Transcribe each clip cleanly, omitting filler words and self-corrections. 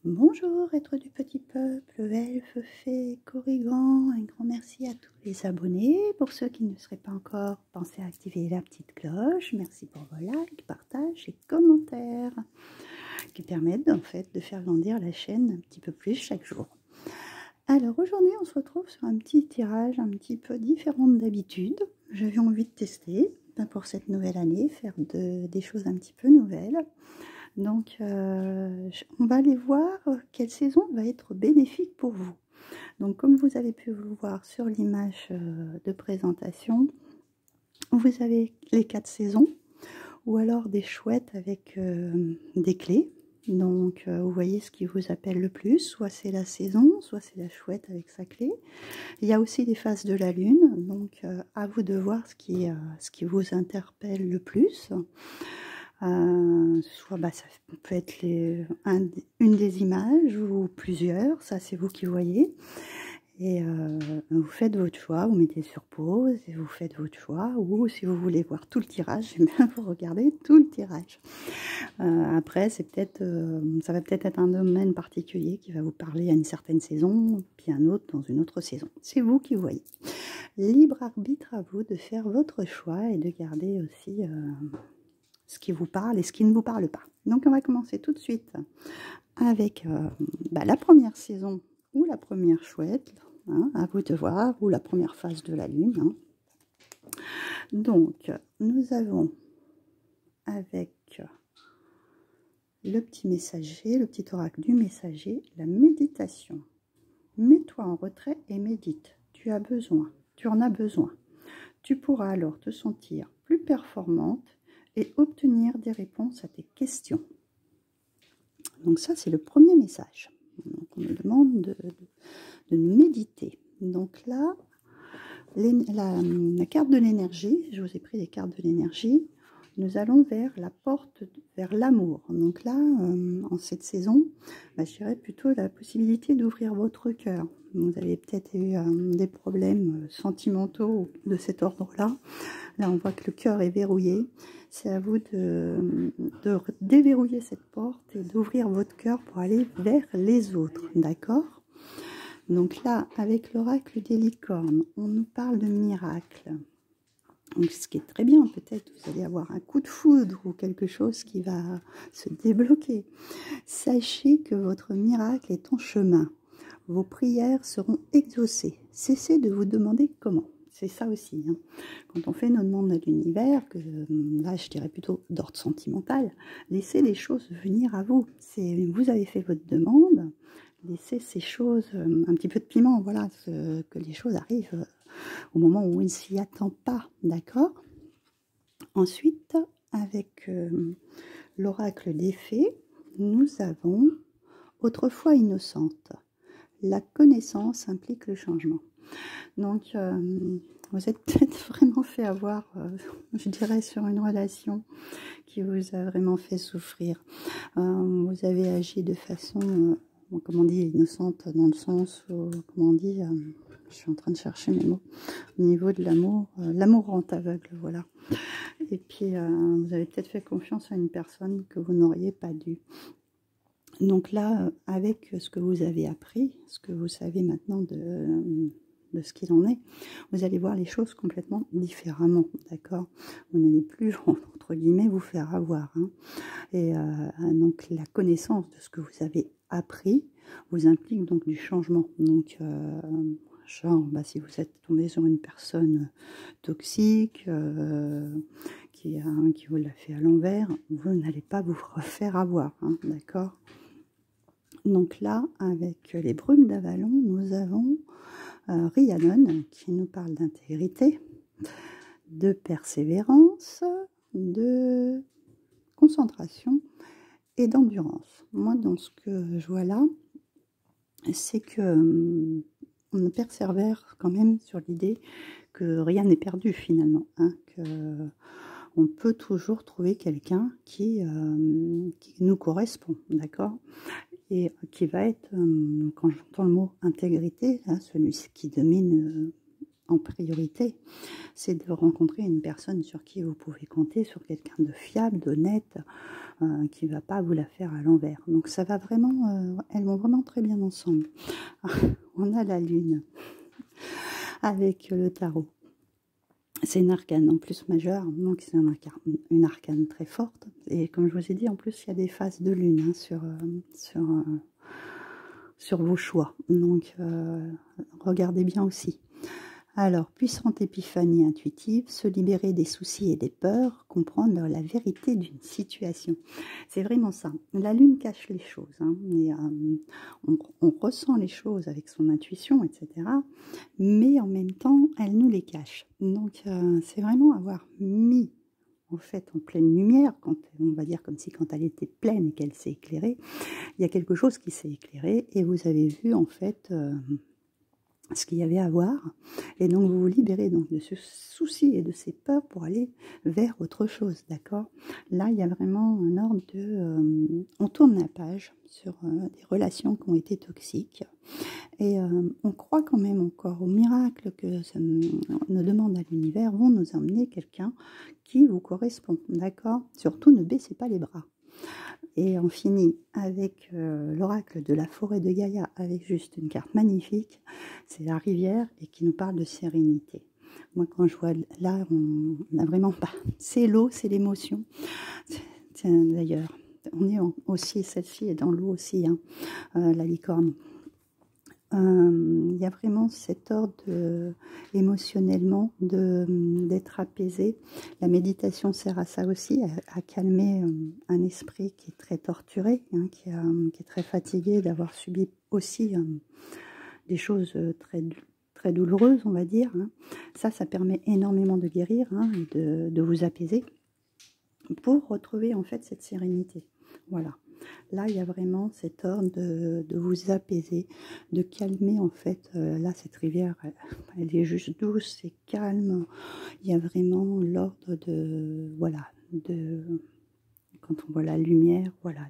Bonjour, êtres du petit peuple, elfes, fées, corrigans, un grand merci à tous les abonnés. Pour ceux qui ne seraient pas encore, pensez à activer la petite cloche. Merci pour vos likes, partages et commentaires qui permettent en fait de faire grandir la chaîne un petit peu plus chaque jour. Alors aujourd'hui, on se retrouve sur un petit tirage un petit peu différent d'habitude. J'avais envie de tester pour cette nouvelle année, faire des choses un petit peu nouvelles. Donc, on va aller voir quelle saison va être bénéfique pour vous. Donc, comme vous avez pu le voir sur l'image de présentation, vous avez les 4 saisons ou alors des chouettes avec des clés. Donc, vous voyez ce qui vous appelle le plus. Soit c'est la saison, soit c'est la chouette avec sa clé. Il y a aussi des phases de la lune. Donc, à vous de voir ce qui vous interpelle le plus. Soit ça peut être une des images ou plusieurs, ça c'est vous qui voyez. Et vous faites votre choix, vous mettez sur pause et vous faites votre choix. Ou si vous voulez voir tout le tirage, vous regardez tout le tirage. Après, ça va peut-être être un domaine particulier qui va vous parler à une certaine saison, puis un autre dans une autre saison. C'est vous qui voyez. Libre arbitre à vous de faire votre choix et de garder aussi ce qui vous parle et ce qui ne vous parle pas. Donc on va commencer tout de suite avec la première saison ou la première chouette, hein, à vous de voir, ou la première phase de la lune. Hein. Donc nous avons avec le petit messager, le petit oracle du messager, la méditation. Mets-toi en retrait et médite. Tu en as besoin. Tu pourras alors te sentir plus performante et obtenir des réponses à tes questions. Donc ça, c'est le premier message. Donc on me demande de méditer. Donc là, la carte de l'énergie, je vous ai pris les cartes de l'énergie, nous allons vers la porte, vers l'amour. Donc là, en cette saison, je dirais plutôt la possibilité d'ouvrir votre cœur. Vous avez peut-être eu des problèmes sentimentaux de cet ordre-là. Là, on voit que le cœur est verrouillé. C'est à vous de déverrouiller cette porte et d'ouvrir votre cœur pour aller vers les autres. D'accord ? Donc là, avec l'oracle des licornes, on nous parle de miracle. Donc, ce qui est très bien, peut-être vous allez avoir un coup de foudre ou quelque chose qui va se débloquer. Sachez que votre miracle est en chemin. Vos prières seront exaucées. Cessez de vous demander comment. C'est ça aussi. Hein. Quand on fait nos demandes à l'univers, que là je dirais plutôt d'ordre sentimental, laissez les choses venir à vous. Vous avez fait votre demande, laissez ces choses, un petit peu de piment, voilà, que les choses arrivent au moment où on ne s'y attend pas, d'accord? Ensuite, avec l'oracle des fées, nous avons autrefois innocente. La connaissance implique le changement. Donc, vous êtes peut-être vraiment fait avoir, je dirais, sur une relation qui vous a vraiment fait souffrir. Vous avez agi de façon, comment on dit, innocente, dans le sens où, comment on dit, je suis en train de chercher mes mots, au niveau de l'amour, l'amour rend aveugle, voilà. Et puis, vous avez peut-être fait confiance à une personne que vous n'auriez pas dû. Donc là, avec ce que vous avez appris, ce que vous savez maintenant de ce qu'il en est, vous allez voir les choses complètement différemment, d'accord? Vous n'allez plus, entre guillemets, vous faire avoir. Hein. Et donc la connaissance de ce que vous avez appris vous implique donc du changement. Donc, genre, si vous êtes tombé sur une personne toxique, qui vous l'a fait à l'envers, vous n'allez pas vous refaire avoir, hein, d'accord? Donc là, avec les brumes d'Avalon, nous avons Rhiannon qui nous parle d'intégrité, de persévérance, de concentration et d'endurance. Moi, dans ce que je vois là, c'est que on persévère quand même sur l'idée que rien n'est perdu finalement, hein, que on peut toujours trouver quelqu'un qui nous correspond, d'accord? Et qui va être, quand j'entends le mot intégrité, là, celui qui domine en priorité, c'est de rencontrer une personne sur qui vous pouvez compter, sur quelqu'un de fiable, d'honnête, qui ne va pas vous la faire à l'envers. Donc ça va vraiment, elles vont vraiment très bien ensemble. On a la lune avec le tarot. C'est une arcane en plus majeure, donc c'est une arcane très forte. Et comme je vous ai dit, en plus il y a des phases de lune hein, sur vos choix. Donc regardez bien aussi. Alors, puissante épiphanie intuitive, se libérer des soucis et des peurs, comprendre la vérité d'une situation. C'est vraiment ça. La lune cache les choses. Hein, et, on ressent les choses avec son intuition, etc. Mais en même temps, elle nous les cache. Donc, c'est vraiment avoir mis en fait en pleine lumière, quand, on va dire comme si quand elle était pleine et qu'elle s'est éclairée, il y a quelque chose qui s'est éclairé et vous avez vu en fait... ce qu'il y avait à voir, et donc vous vous libérez donc de ce souci et de ces peurs pour aller vers autre chose, d'accord? Là, il y a vraiment un ordre de... on tourne la page sur des relations qui ont été toxiques, et on croit quand même encore au miracle que nos demandes à l'univers vont nous emmener quelqu'un qui vous correspond, d'accord? Surtout, ne baissez pas les bras. Et on finit avec l'oracle de la forêt de Gaïa, avec juste une carte magnifique, c'est la rivière et qui nous parle de sérénité. Moi quand je vois là, on n'a vraiment pas, c'est l'eau, c'est l'émotion. Tiens, d'ailleurs, on est aussi, celle-ci est dans l'eau aussi, hein, la licorne. Il y a vraiment cet ordre émotionnellement d'être apaisé. La méditation sert à ça aussi, à calmer un esprit qui est très torturé, hein, qui est très fatigué d'avoir subi aussi des choses très douloureuses, on va dire. Hein. Ça permet énormément de guérir hein, et de vous apaiser pour retrouver en fait cette sérénité. Voilà. Là, il y a vraiment cet ordre de vous apaiser, de calmer en fait. Là, cette rivière, elle est juste douce, c'est calme. Il y a vraiment l'ordre de, voilà, quand on voit la lumière, voilà,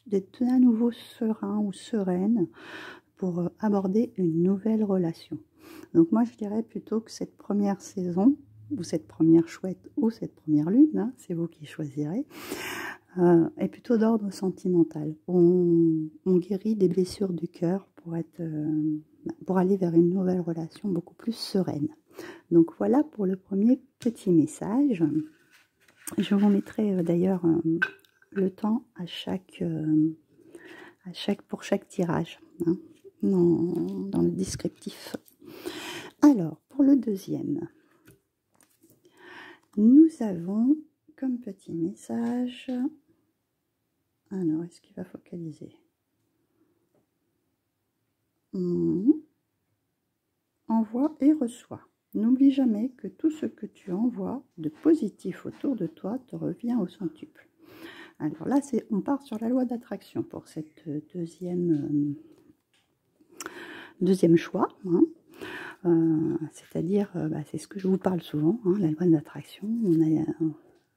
d'être à nouveau serein ou sereine pour aborder une nouvelle relation. Donc moi, je dirais plutôt que cette première saison, ou cette première chouette, ou cette première lune, hein, c'est vous qui choisirez, est plutôt d'ordre sentimental. On guérit des blessures du cœur pour aller vers une nouvelle relation beaucoup plus sereine. Donc voilà pour le premier petit message. Je vous mettrai d'ailleurs le temps pour chaque tirage hein, dans le descriptif. Alors pour le deuxième, nous avons comme petit message... Alors, est-ce qu'il va focaliser? Envoie et reçois. N'oublie jamais que tout ce que tu envoies de positif autour de toi te revient au centuple. Alors là, on part sur la loi d'attraction pour cette deuxième choix. Hein. C'est-à-dire, c'est ce que je vous parle souvent, hein, la loi d'attraction.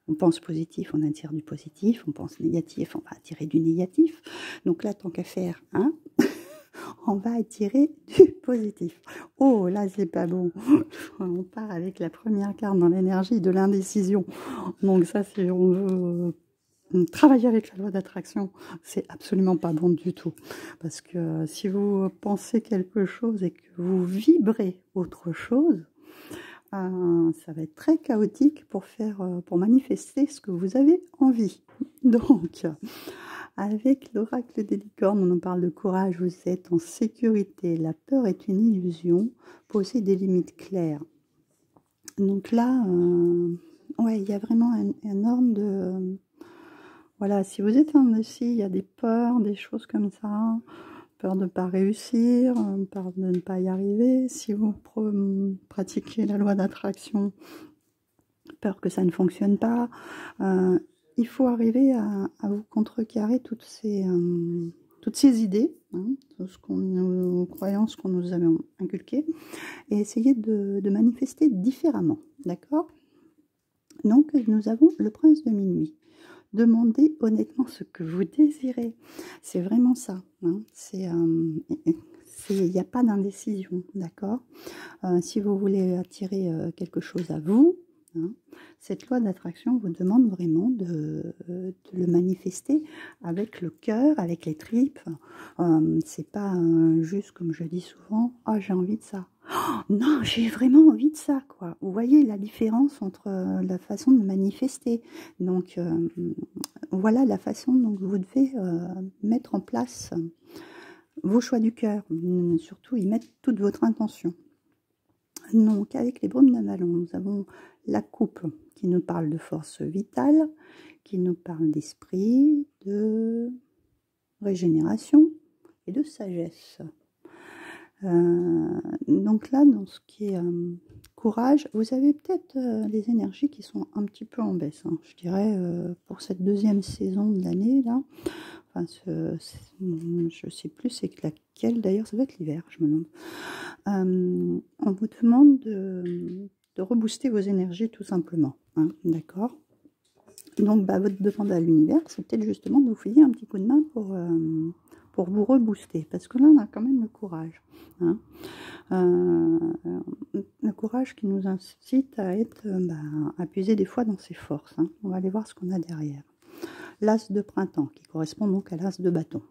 On pense positif, on attire du positif. On pense négatif, on va attirer du négatif. Donc là, tant qu'à faire, hein, on va attirer du positif. Oh, là, c'est pas bon. On part avec la première carte dans l'énergie de l'indécision. Donc ça, si on veut travailler avec la loi d'attraction, c'est absolument pas bon du tout. Parce que si vous pensez quelque chose et que vous vibrez autre chose, ça va être très chaotique pour manifester ce que vous avez envie. Donc, avec l'oracle des licornes, on en parle de courage, vous êtes en sécurité. La peur est une illusion, posez des limites claires. Donc là, ouais, il y a vraiment un ordre de... Voilà, si vous êtes indécis, il y a des peurs, des choses comme ça. Peur de ne pas réussir, peur de ne pas y arriver. Si vous pratiquez la loi d'attraction, peur que ça ne fonctionne pas. Il faut arriver à vous contrecarrer toutes ces idées, hein, nos croyances qu'on nous avait inculquées, et essayer de manifester différemment, d'accord? Donc, nous avons le prince de minuit. Demandez honnêtement ce que vous désirez. C'est vraiment ça. Hein. il n'y a pas d'indécision, d'accord? Si vous voulez attirer quelque chose à vous, hein, cette loi d'attraction vous demande vraiment de le manifester avec le cœur, avec les tripes. C'est pas juste, comme je dis souvent, « Ah, j'ai envie de ça ». Non, j'ai vraiment envie de ça, quoi. Vous voyez la différence entre la façon de manifester. Donc, voilà la façon dont vous devez mettre en place vos choix du cœur. Surtout, y mettre toute votre intention. Donc, avec les brumes d'Avalon, nous avons la coupe qui nous parle de force vitale, qui nous parle d'esprit, de régénération et de sagesse. Donc là, dans ce qui est courage, vous avez peut-être les énergies qui sont un petit peu en baisse, hein, je dirais, pour cette deuxième saison de l'année, là. Enfin, je sais plus c'est laquelle, d'ailleurs, ça va être l'hiver, je me demande. On vous demande de rebooster vos énergies, tout simplement, hein, d'accord? Donc, votre demande à l'univers, c'est peut-être justement de vous filer un petit coup de main pour vous rebooster, parce que là, on a quand même le courage. Hein. Le courage qui nous incite à être, à puiser des fois dans ses forces. Hein. On va aller voir ce qu'on a derrière. L'as de printemps, qui correspond donc à l'as de bâton.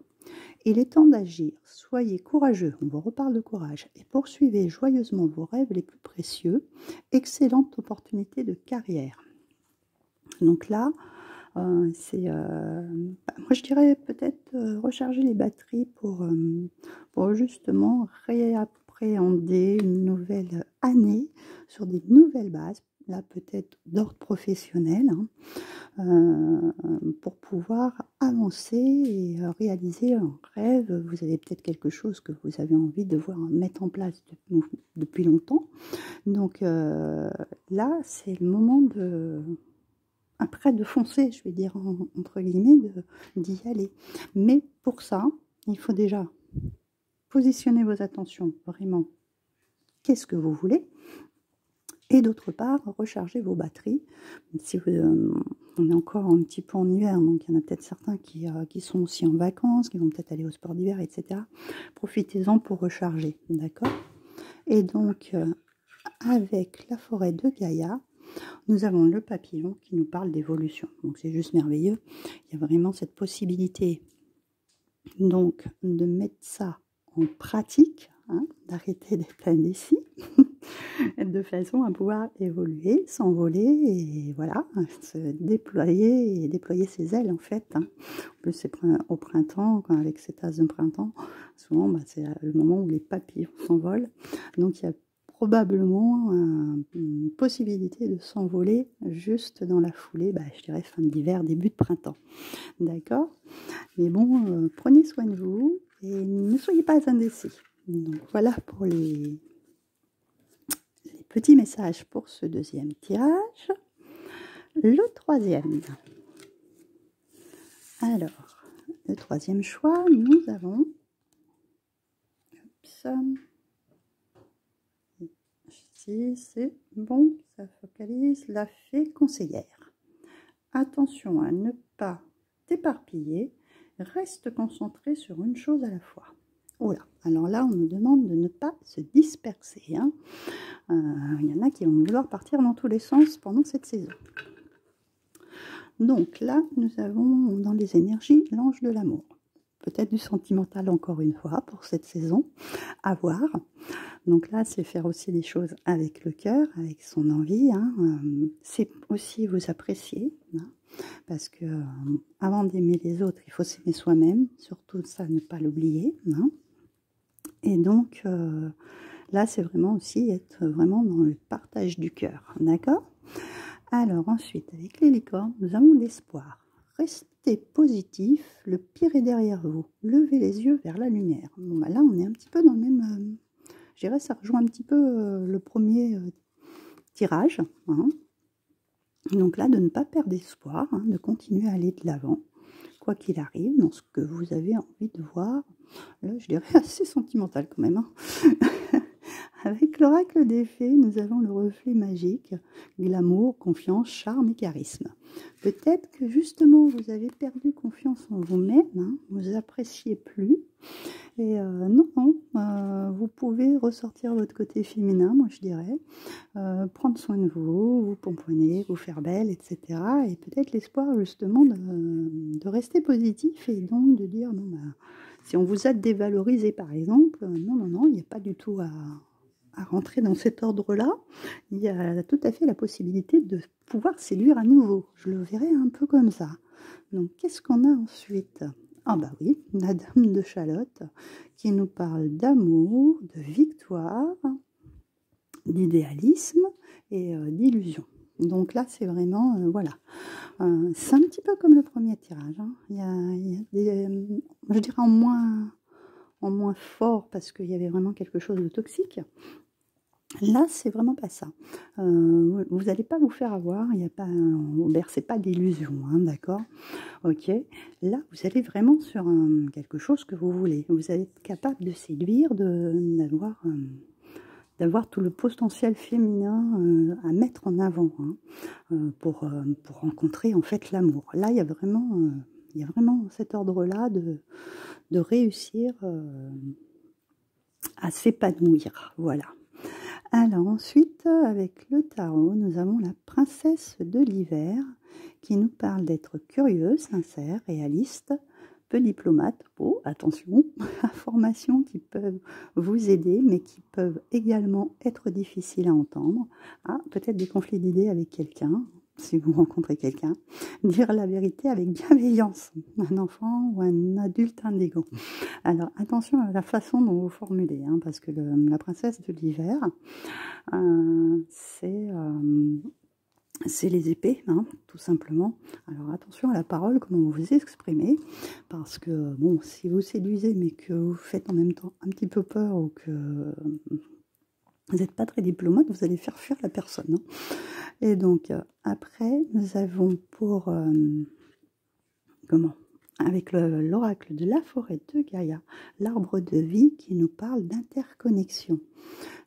Il est temps d'agir. Soyez courageux, on vous reparle de courage, et poursuivez joyeusement vos rêves les plus précieux. Excellente opportunité de carrière. Donc là, moi je dirais peut-être recharger les batteries pour justement réappréhender une nouvelle année sur des nouvelles bases, là peut-être d'ordre professionnel, hein, pour pouvoir avancer et réaliser un rêve. Vous avez peut-être quelque chose que vous avez envie de voir mettre en place depuis longtemps. Donc là, c'est le moment après de foncer, je vais dire entre guillemets, d'y aller. Mais pour ça, il faut déjà positionner vos attentions vraiment. Qu'est-ce que vous voulez? Et d'autre part, recharger vos batteries. Si on est encore un petit peu en hiver, donc il y en a peut-être certains qui sont aussi en vacances, qui vont peut-être aller au sport d'hiver, etc. Profitez-en pour recharger, d'accord? Et donc, avec la forêt de Gaïa, nous avons le papillon qui nous parle d'évolution. Donc c'est juste merveilleux. Il y a vraiment cette possibilité donc de mettre ça en pratique, hein, d'arrêter d'être indécis, de façon à pouvoir évoluer, s'envoler et voilà, se déployer et déployer ses ailes en fait. Hein. En plus c'est au printemps, avec cet as de printemps, souvent c'est le moment où les papillons s'envolent. Donc il y a probablement une possibilité de s'envoler juste dans la foulée, je dirais fin d'hiver, début de printemps. D'accord? Mais bon, prenez soin de vous et ne soyez pas indécis. Donc voilà pour les petits messages pour ce deuxième tirage. Le troisième. Alors, le troisième choix, nous avons... Si c'est bon, ça focalise la fée conseillère. Attention à ne pas t'éparpiller, reste concentré sur une chose à la fois. Oula, alors là on nous demande de ne pas se disperser. Hein. Il y en a qui vont vouloir partir dans tous les sens pendant cette saison. Donc là, nous avons dans les énergies l'ange de l'amour. Peut-être du sentimental encore une fois pour cette saison, à voir. Donc là, c'est faire aussi les choses avec le cœur, avec son envie. Hein. C'est aussi vous apprécier, hein, parce que avant d'aimer les autres, il faut s'aimer soi-même. Surtout ça, ne pas l'oublier. Hein. Et donc là, c'est vraiment aussi être vraiment dans le partage du cœur, d'accord? Alors ensuite, avec les licornes, nous avons l'espoir. Restez positif, le pire est derrière vous. Levez les yeux vers la lumière. Bon, là, on est un petit peu dans le même... je dirais, ça rejoint un petit peu le premier tirage. Hein. Donc là, de ne pas perdre espoir, hein, de continuer à aller de l'avant, quoi qu'il arrive, dans ce que vous avez envie de voir. Là, je dirais assez sentimental quand même. Hein. Avec l'oracle des fées, nous avons le reflet magique, glamour, confiance, charme et charisme. Peut-être que justement, vous avez perdu confiance en vous-même, hein, vous appréciez plus, Et non, vous pouvez ressortir votre côté féminin, moi je dirais, prendre soin de vous, vous pomponner, vous faire belle, etc. Et peut-être l'espoir justement de rester positif et donc de dire, bon, bah, si on vous a dévalorisé par exemple, non, il n'y a pas du tout à rentrer dans cet ordre-là. Il y a tout à fait la possibilité de pouvoir séduire à nouveau. Je le verrais un peu comme ça. Donc, qu'est-ce qu'on a ensuite? Ah bah oui, la Dame de Chalotte qui nous parle d'amour, de victoire, d'idéalisme et d'illusion. Donc là, c'est vraiment, voilà, c'est un petit peu comme le premier tirage. Hein. Il y a des, je dirais en moins fort parce qu'il y avait vraiment quelque chose de toxique. Là, c'est vraiment pas ça. Vous n'allez pas vous faire avoir, il n'y a pas, on ne bercez pas d'illusion, hein, d'accord? Ok. Là, vous allez vraiment sur quelque chose que vous voulez. Vous allez être capable de séduire, d'avoir tout le potentiel féminin à mettre en avant pour rencontrer en fait l'amour. Là, il y a vraiment cet ordre-là de réussir à s'épanouir. Voilà. Alors ensuite, avec le tarot, nous avons la princesse de l'hiver qui nous parle d'être curieuse, sincère, réaliste, peu diplomate. Oh, attention, informations qui peuvent vous aider, mais qui peuvent également être difficiles à entendre. Ah, peut-être des conflits d'idées avec quelqu'un, si vous rencontrez quelqu'un. Dire la vérité avec bienveillance, un enfant ou un adulte indigo. Alors, attention à la façon dont vous formulez, hein, parce que la princesse de l'hiver, c'est les épées, hein, tout simplement. Alors, attention à la parole, comment vous vous exprimez, parce que, bon, si vous séduisez, mais que vous faites en même temps un petit peu peur, ou que vous n'êtes pas très diplomate, vous allez faire fuir la personne. Hein. Et donc, après, nous avons pour... avec l'oracle de la forêt de Gaïa, l'arbre de vie qui nous parle d'interconnexion.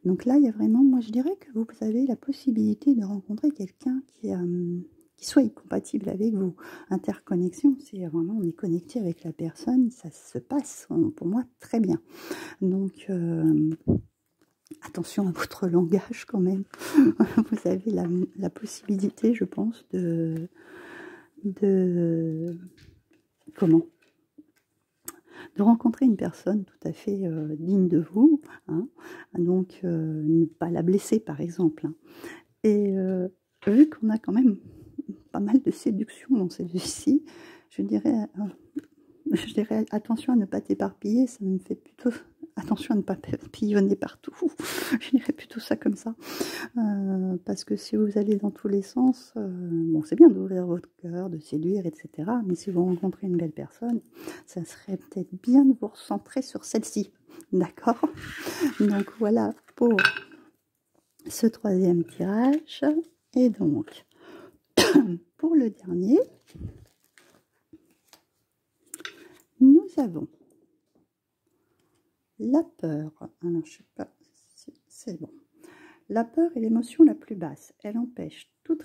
Donc là, il y a vraiment, moi je dirais que vous avez la possibilité de rencontrer quelqu'un qui soit compatible avec vous. Interconnexion, c'est vraiment, on est connecté avec la personne, ça se passe pour moi très bien. Donc, attention à votre langage quand même. Vous avez la possibilité, je pense, de rencontrer une personne tout à fait digne de vous, hein, donc ne pas la blesser par exemple. Hein. Et vu qu'on a quand même pas mal de séduction dans celui-ci, je dirais attention à ne pas t'éparpiller, ça me fait plutôt attention à ne pas papillonner partout, je dirais plutôt ça comme ça, parce que si vous allez dans tous les sens, bon c'est bien d'ouvrir votre cœur, de séduire, etc. Mais si vous rencontrez une belle personne, ça serait peut-être bien de vous recentrer sur celle-ci, d'accord? Donc voilà pour ce troisième tirage, et donc pour le dernier, nous avons la peur. Alors, je sais pas si c'est bon. La peur est l'émotion la plus basse. Elle empêche toute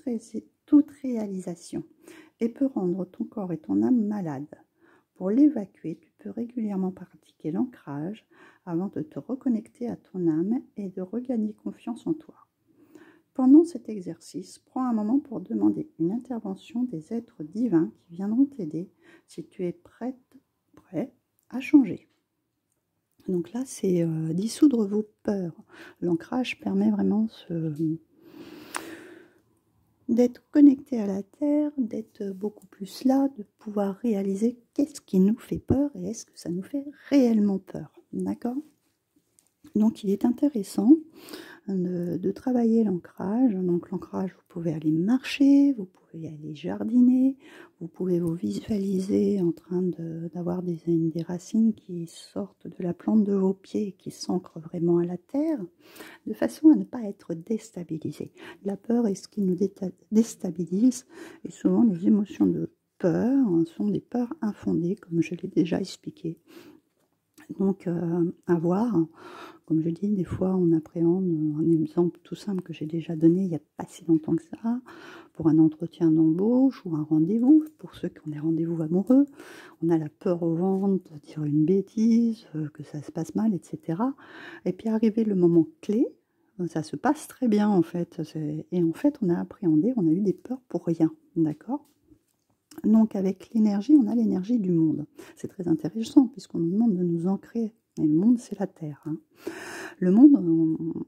réalisation et peut rendre ton corps et ton âme malades. Pour l'évacuer, tu peux régulièrement pratiquer l'ancrage avant de te reconnecter à ton âme et de regagner confiance en toi. Pendant cet exercice, prends un moment pour demander une intervention des êtres divins qui viendront t'aider si tu es prêt à changer. Donc là, c'est dissoudre vos peurs. L'ancrage permet vraiment d'être connecté à la terre, d'être beaucoup plus là, de pouvoir réaliser qu'est-ce qui nous fait peur et est-ce que ça nous fait réellement peur. D'accord ? Donc il est intéressant de travailler l'ancrage. Donc l'ancrage, vous pouvez aller marcher, vous pouvez aller jardiner, vous pouvez vous visualiser en train d'avoir des racines qui sortent de la plante de vos pieds et qui s'ancrent vraiment à la terre, de façon à ne pas être déstabilisé. La peur est ce qui nous déstabilise, et souvent les émotions de peur sont des peurs infondées, comme je l'ai déjà expliqué. Donc à voir Comme je dis, des fois, on appréhende un exemple tout simple que j'ai déjà donné il n'y a pas si longtemps que ça, pour un entretien d'embauche ou un rendez-vous, pour ceux qui ont des rendez-vous amoureux. On a la peur au ventre de dire une bêtise, que ça se passe mal, etc. Et puis arrivé le moment clé, ça se passe très bien en fait. Et en fait, on a appréhendé, on a eu des peurs pour rien, d'accord? Donc avec l'énergie, on a l'énergie du monde. C'est très intéressant puisqu'on nous demande de nous ancrer. Et le monde, c'est la Terre. Hein. Le monde,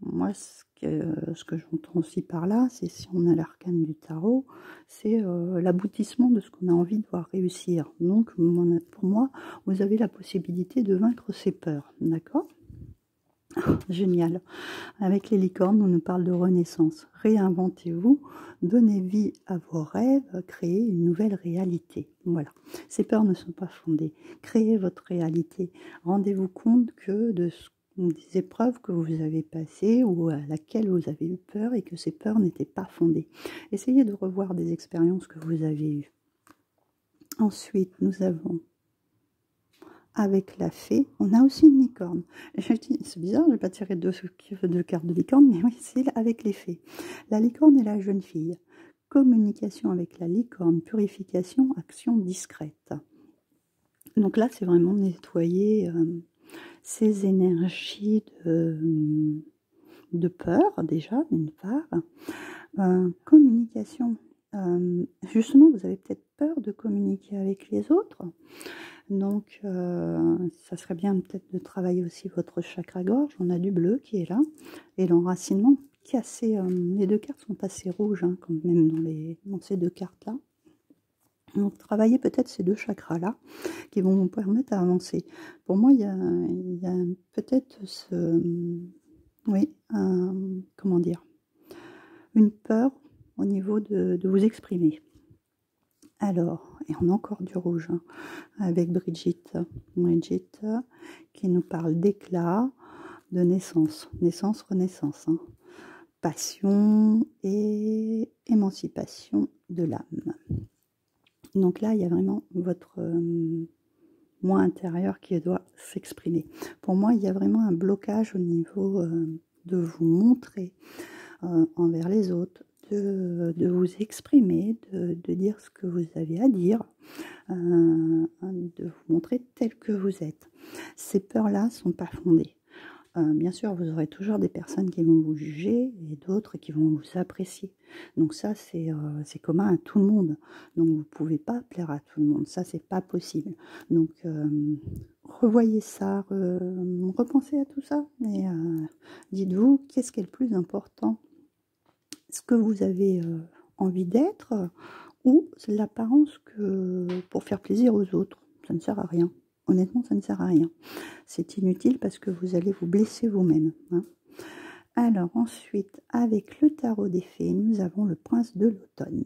moi, ce que j'entends aussi par là, c'est si on a l'arcane du tarot, c'est l'aboutissement de ce qu'on a envie de voir réussir. Donc, pour moi, vous avez la possibilité de vaincre ces peurs. D'accord ? Génial. Avec les licornes, on nous parle de renaissance. Réinventez-vous, donnez vie à vos rêves, créez une nouvelle réalité. Voilà. Ces peurs ne sont pas fondées. Créez votre réalité. Rendez-vous compte que des épreuves que vous avez passées ou à laquelle vous avez eu peur et que ces peurs n'étaient pas fondées. Essayez de revoir des expériences que vous avez eues. Ensuite, nous avons avec la fée, on a aussi une licorne. C'est bizarre, je n'ai pas tiré deux cartes de licorne, mais oui, c'est avec les fées. La licorne et la jeune fille. Communication avec la licorne, purification, action discrète. Donc là, c'est vraiment nettoyer ces énergies de peur, déjà, d'une part. Communication. Justement, vous avez peut-être peur de communiquer avec les autres. Donc, ça serait bien peut-être de travailler aussi votre chakra-gorge. On a du bleu qui est là. Et l'enracinement qui est assez... les deux cartes sont assez rouges, hein, quand même dans ces deux cartes-là. Donc, travaillez peut-être ces deux chakras-là qui vont vous permettre d'avancer. Pour moi, il y a peut-être oui, comment dire, une peur au niveau de vous exprimer. Alors, et on a encore du rouge, hein, avec Brigitte. Brigitte qui nous parle d'éclat, de naissance. Naissance, renaissance. Hein. Passion et émancipation de l'âme. Donc là, il y a vraiment votre moi intérieur qui doit s'exprimer. Pour moi, il y a vraiment un blocage au niveau de vous montrer envers les autres, de vous exprimer, de dire ce que vous avez à dire, de vous montrer tel que vous êtes. Ces peurs-là ne sont pas fondées. Bien sûr, vous aurez toujours des personnes qui vont vous juger et d'autres qui vont vous apprécier. Donc ça, c'est commun à tout le monde. Donc vous ne pouvez pas plaire à tout le monde. Ça, c'est pas possible. Donc revoyez ça, repensez à tout ça et dites-vous qu'est-ce qui est le plus important. Ce que vous avez envie d'être ou l'apparence que pour faire plaisir aux autres. Ça ne sert à rien. Honnêtement, ça ne sert à rien. C'est inutile parce que vous allez vous blesser vous-même. Hein. Alors ensuite, avec le tarot des fées, nous avons le prince de l'automne.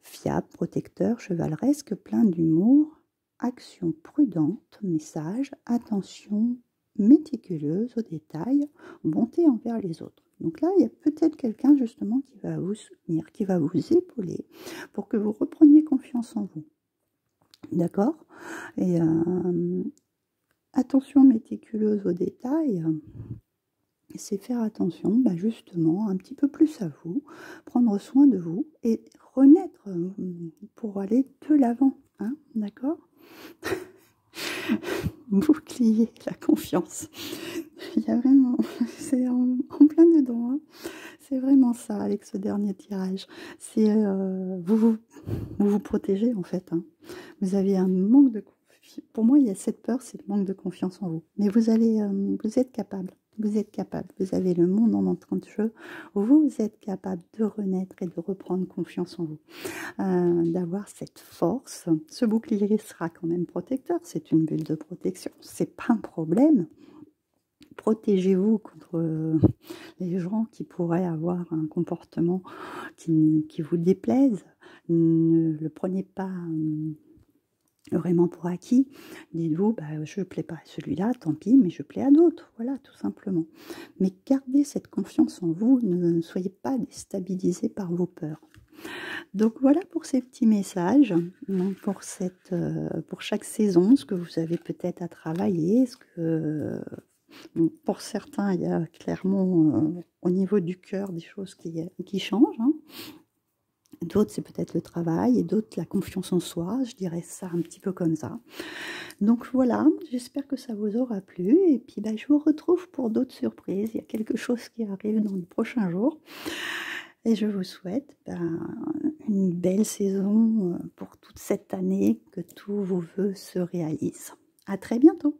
Fiable, protecteur, chevaleresque, plein d'humour, action prudente, message, attention méticuleuse aux détails, bonté envers les autres. Donc là, il y a peut-être quelqu'un justement qui va vous soutenir, qui va vous épauler pour que vous repreniez confiance en vous. D'accord? Et attention méticuleuse aux détails, c'est faire attention justement un petit peu plus à vous, prendre soin de vous et renaître pour aller de l'avant. Hein? D'accord? Bouclier, la confiance. Il y a vraiment, c'est en plein dedans. Hein. C'est vraiment ça avec ce dernier tirage. C'est vous protégez en fait. Hein. Vous avez un manque de confiance. Pour moi, il y a cette peur, c'est le manque de confiance en vous. Mais vous êtes capable. Vous êtes capable. Vous avez le monde en train de jeu. Vous êtes capable de renaître et de reprendre confiance en vous. D'avoir cette force. Ce bouclier sera quand même protecteur. C'est une bulle de protection. C'est pas un problème. Protégez-vous contre les gens qui pourraient avoir un comportement qui vous déplaise. Ne le prenez pas vraiment pour acquis. Dites-vous, je ne plais pas à celui-là, tant pis, mais je plais à d'autres. Voilà, tout simplement. Mais gardez cette confiance en vous. Ne soyez pas déstabilisés par vos peurs. Donc voilà pour ces petits messages, pour chaque saison, ce que vous avez peut-être à travailler, Bon, pour certains, il y a clairement au niveau du cœur des choses qui changent. Hein. D'autres, c'est peut-être le travail et d'autres, la confiance en soi. Je dirais ça un petit peu comme ça. Donc voilà, j'espère que ça vous aura plu. Et puis, ben, je vous retrouve pour d'autres surprises. Il y a quelque chose qui arrive dans les prochains jours. Et je vous souhaite une belle saison pour toute cette année, que tous vos vœux se réalisent. À très bientôt.